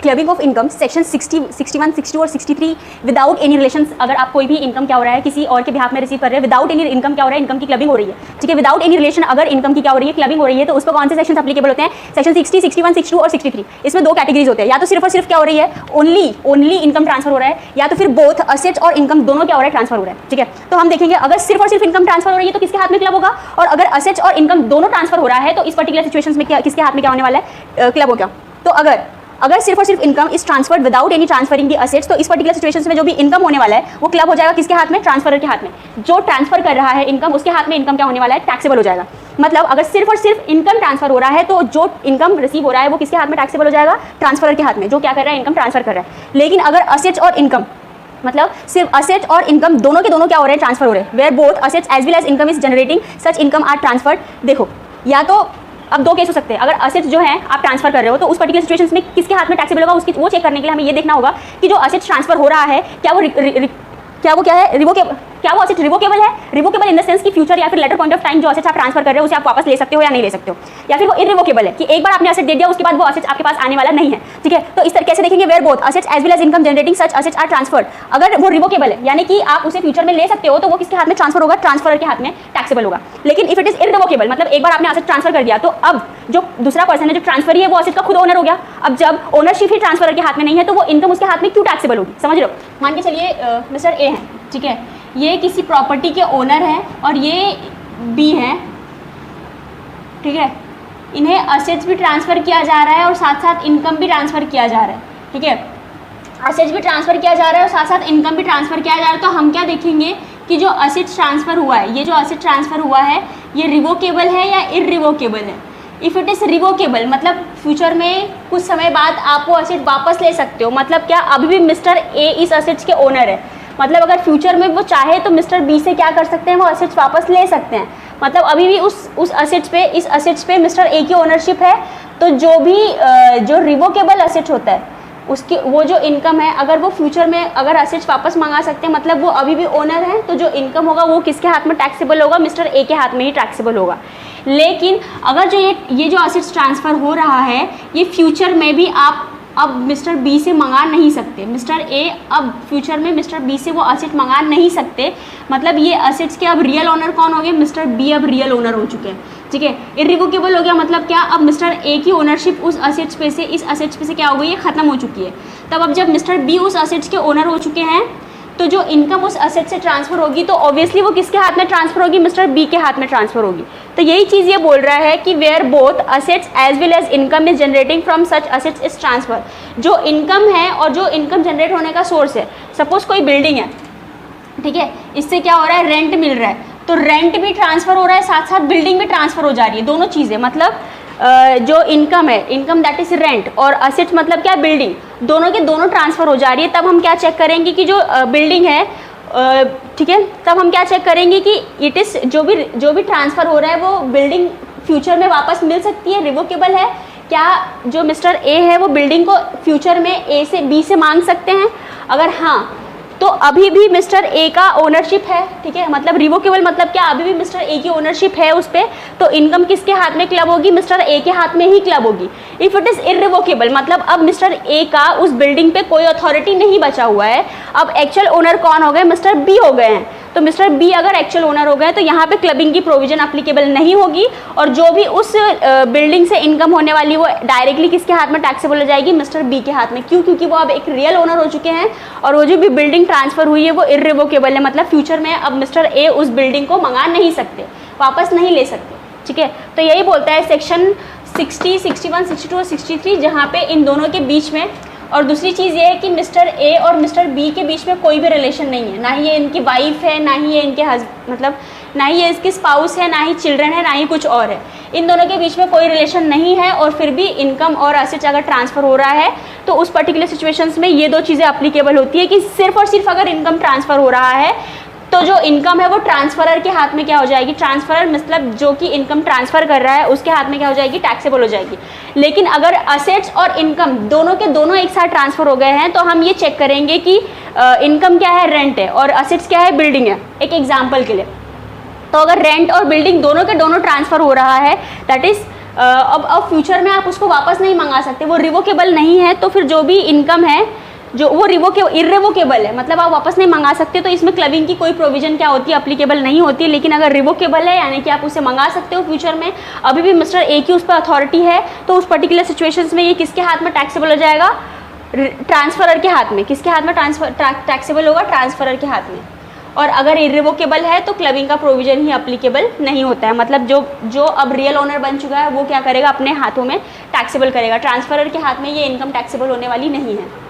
Clubbing of income section 60, 61, 62 और 63 without any relation, अगर आप कोई भी इनकम क्या हो रहा है किसी और के बिहाफ में रिसीव कर रहे हैं, विदाउट एनी इनकम क्या हो रहा है, इनकम की क्लबिंग हो रही है, ठीक है, विदाउट एनी रिलेशन अगर इनकम की क्या हो रही है, क्लबिंग हो रही है, तो उस पर कौन से सेक्शन एप्लीकेबल होते हैं, सेक्शन 60, 61, 62 और 63। इसमें दो कैटेगरीज होते हैं, या तो सिर्फ और सिर्फ क्या हो रही है, ओनली इनकम ट्रांसफर हो रहा है, या तो फिर बोथ असेट्स और इनकम दोनों क्या हो रहा है, ट्रांसफर हो रहा है, ठीक है। तो हम देखेंगे अगर सिर्फ और सिर्फ इनकम ट्रांसफर हो रही है तो किसके हाथ में क्लब होगा, और अगर असेट्स और इनकम दोनों ट्रांसफर हो रहा है तो इस पर्टिकुलर सिचुएशंस में क्या किसके हाथ में क्या होने वाला है, क्लब हो गया। तो अगर सिर्फ और सिर्फ income is transferred without any transferring the assets, तो इस पर्टिकुलर सिचुएशंस में जो भी इनकम होने वाला है वो क्लब हो जाएगा किसके हाथ में, ट्रांसफरर के हाथ में। जो ट्रांसफर कर रहा है इनकम उसके हाथ में इनकम क्या होने वाला है, टैक्सेबल हो जाएगा। मतलब अगर सिर्फ और सिर्फ इनकम ट्रांसफर हो रहा है तो जो इनकम रिसीव हो रहा है वो किसके हाथ में टैक्सेबल हो जाएगा, ट्रांसफरर के हाथ में, जो क्या कर रहा है, इनकम ट्रांसफर कर रहा है। लेकिन अगर असेट्स और इनकम, मतलब सिर्फ असेट और इनकम दोनों के दोनों क्या हो रहे हैं, ट्रांसफर हो रहे हैं, where both assets as well as income is generating such income are transferred. देखो या तो अब दो केस हो सकते हैं, अगर असेट्स जो है आप ट्रांसफर कर रहे हो तो उस पर्टिकुलर सिचुएशंस में किसके हाथ में टैक्सेबल होगा, उसकी वो चेक करने के लिए हमें ये देखना होगा कि जो असेट्स ट्रांसफर हो रहा है क्या वो क्या है, रिवोकेबल, क्या वो असेट रिवोकेबल है, रिवोकेबल इन द सेंस कि फ्यूचर या फिर लेटर पॉइंट ऑफ टाइम जो असेट्स आप ट्रांसफर कर रहे हो उसे आप वापस ले सकते हो या नहीं ले सकते हो, या फिर वो इरिवोकेबल है कि एक बार आपने असेट दे दिया उसके बाद वो असेट्स आपके पास आने वाला नहीं है, ठीक है। तो इस तरीके से देखेंगे where both assets as well as income generating such assets are transferred. अगर वो रिवोकेबल है यानी कि आप उसे फ्यूचर में ले सकते हो तो वो किसके हाथ में ट्रांसफर होगा, ट्रांसफर के हाथ में टैक्सेबल होगा। लेकिन इफ इट इज इरिवोकेबल, मतलब एक बार आपने असेट ट्रांसफर कर दिया तो अब जो दूसरा पर्सन है जो ट्रांसफर है वो असेट का खुद ओनर हो गया। अब जब ओनरशिप ही ट्रांसफर के हाथ में नहीं है तो वो इनकम उसके हाथ में क्यों टैक्सेबल होगी, समझ रहे हो। मान के चलिए मिस्टर ए है, ठीक है, ये किसी प्रॉपर्टी के ओनर हैं और ये बी हैं, ठीक है, इन्हें असेट्स भी ट्रांसफ़र किया जा रहा है और साथ साथ इनकम भी ट्रांसफ़र किया जा रहा है, ठीक है, असेट्स भी ट्रांसफ़र किया जा रहा है और साथ साथ इनकम भी ट्रांसफ़र किया जा रहा है। तो हम क्या देखेंगे कि जो असेट्स ट्रांसफ़र हुआ है, ये जो असेट ट्रांसफ़र हुआ है ये रिवोकेबल है या इरिवोकेबल है। इफ़ इट इज़ रिवोकेबल मतलब फ्यूचर में कुछ समय बाद आप वो असेट वापस ले सकते हो, मतलब क्या अभी भी मिस्टर ए इस असेट्स के ओनर है, मतलब अगर फ्यूचर में वो चाहे तो मिस्टर बी से क्या कर सकते हैं, वो असेट्स वापस ले सकते हैं, मतलब अभी भी उस असेट्स पे, इस असेट्स पे मिस्टर ए की ओनरशिप है। तो जो भी जो रिवोकेबल असेट होता है उसकी वो जो इनकम है, अगर वो फ्यूचर में अगर असेट्स वापस मंगा सकते हैं मतलब वो अभी भी ओनर हैं, तो जो इनकम होगा वो किसके हाथ में टैक्सेबल होगा, मिस्टर ए के हाथ में ही टैक्सेबल होगा। लेकिन अगर जो ये जो असेट्स ट्रांसफ़र हो रहा है ये फ्यूचर में भी आप अब मिस्टर बी से मंगा नहीं सकते, मिस्टर ए अब फ्यूचर में मिस्टर बी से वो असेट मंगा नहीं सकते, मतलब ये असेट्स के अब रियल ओनर कौन हो गए, मिस्टर बी अब रियल ओनर हो चुके हैं, ठीक है। इरिवोकेबल हो गया मतलब क्या, अब मिस्टर ए की ओनरशिप उस असेट्स पे से, इस असेट्स पे से क्या हो गई है, ख़त्म हो चुकी है। तब अब जब मिस्टर बी उस असेट्स के ओनर हो चुके हैं तो जो इनकम उस असेट से ट्रांसफ़र होगी तो ऑब्वियसली वो किसके हाथ में ट्रांसफ़र होगी, मिस्टर बी के हाथ में ट्रांसफ़र होगी। तो यही चीज़ ये बोल रहा है कि where both assets as well as income is generating from such assets is transfer. जो इनकम है और जो इनकम जनरेट होने का सोर्स है, सपोज कोई बिल्डिंग है, ठीक है, इससे क्या हो रहा है, रेंट मिल रहा है, तो रेंट भी ट्रांसफ़र हो रहा है, साथ साथ बिल्डिंग भी ट्रांसफ़र हो जा रही है, दोनों चीज़ें, मतलब जो इनकम है, इनकम दैट इज रेंट, और असेट मतलब क्या, बिल्डिंग, दोनों के दोनों ट्रांसफ़र हो जा रही है। तब हम क्या चेक करेंगे कि जो बिल्डिंग है, ठीक है, तब हम क्या चेक करेंगे कि इट इज़ जो भी ट्रांसफ़र हो रहा है वो बिल्डिंग फ्यूचर में वापस मिल सकती है, रिवोकेबल है क्या, जो मिस्टर ए है वो बिल्डिंग को फ्यूचर में ए से बी से मांग सकते हैं, अगर हाँ तो अभी भी मिस्टर ए का ओनरशिप है, ठीक है, मतलब रिवोकेबल मतलब क्या, अभी भी मिस्टर ए की ओनरशिप है उस पर, तो इनकम किसके हाथ में क्लब होगी, मिस्टर ए के हाथ में ही क्लब होगी। इफ़ इट इज़ इरिवोकेबल मतलब अब मिस्टर ए का उस बिल्डिंग पे कोई अथॉरिटी नहीं बचा हुआ है, अब एक्चुअल ओनर कौन हो गए, मिस्टर बी हो गए हैं। तो मिस्टर बी अगर एक्चुअल ओनर हो गए तो यहाँ पे क्लबिंग की प्रोविजन अप्लीकेबल नहीं होगी, और जो भी उस बिल्डिंग से इनकम होने वाली वो डायरेक्टली किसके हाथ में टैक्सेबल हो जाएगी, मिस्टर बी के हाथ में। क्यों, क्योंकि वो अब एक रियल ओनर हो चुके हैं और वो जो भी बिल्डिंग ट्रांसफ़र हुई है वो इरिवोकेबल है, मतलब फ्यूचर में अब मिस्टर ए उस बिल्डिंग को मंगा नहीं सकते, वापस नहीं ले सकते, ठीक है। तो यही बोलता है सेक्शन 60, 61, 62 और 63, जहाँ पे इन दोनों के बीच में, और दूसरी चीज़ ये है कि मिस्टर ए और मिस्टर बी के बीच में कोई भी रिलेशन नहीं है, ना ही ये इनकी वाइफ है, ना ही ये इनके मतलब ना ही ये इसकी स्पाउस है, ना ही चिल्ड्रन है, ना ही कुछ और है, इन दोनों के बीच में कोई रिलेशन नहीं है, और फिर भी इनकम और असेट्स अगर ट्रांसफ़र हो रहा है तो उस पर्टिकुलर सिचुएशंस में ये दो चीज़ें अप्लीकेबल होती है कि सिर्फ और सिर्फ अगर इनकम ट्रांसफ़र हो रहा है तो जो इनकम है वो ट्रांसफरर के हाथ में क्या हो जाएगी, ट्रांसफरर मतलब जो कि इनकम ट्रांसफ़र कर रहा है उसके हाथ में क्या हो जाएगी, टैक्सेबल हो जाएगी। लेकिन अगर असेट्स और इनकम दोनों के दोनों एक साथ ट्रांसफ़र हो गए हैं तो हम ये चेक करेंगे कि इनकम क्या है, रेंट है, और असेट्स क्या है, बिल्डिंग है। एक एग्जाम्पल के लिए, तो अगर रेंट और बिल्डिंग दोनों के दोनों ट्रांसफ़र हो रहा है, दैट इज़ अब फ्यूचर में आप उसको वापस नहीं मंगा सकते, वो रिवोकेबल नहीं है, तो फिर जो भी इनकम है जो वो इर्रिवोकेबल है, मतलब आप वापस नहीं मंगा सकते, तो इसमें क्लबिंग की कोई प्रोविजन क्या होती है, अप्लीकेबल नहीं होती है। लेकिन अगर रिवोकेबल है यानी कि आप उसे मंगा सकते हो फ्यूचर में, अभी भी मिस्टर ए की उस पर अथॉरिटी है, तो उस पर्टिकुलर सिचुएशंस में ये किसके हाथ में टैक्सेबल हो जाएगा, ट्रांसफरर के हाथ में। किसके हाथ में टैक्सेबल होगा, ट्रांसफरर के हाथ में। और अगर इर्रिवोकेबल है तो क्लबिंग का प्रोविजन ही अप्लीकेबल नहीं होता है, मतलब जो अब रियल ओनर बन चुका है वो क्या करेगा, अपने हाथों में टैक्सेबल करेगा, ट्रांसफरर के हाथ में ये इनकम टैक्सेबल होने वाली नहीं है।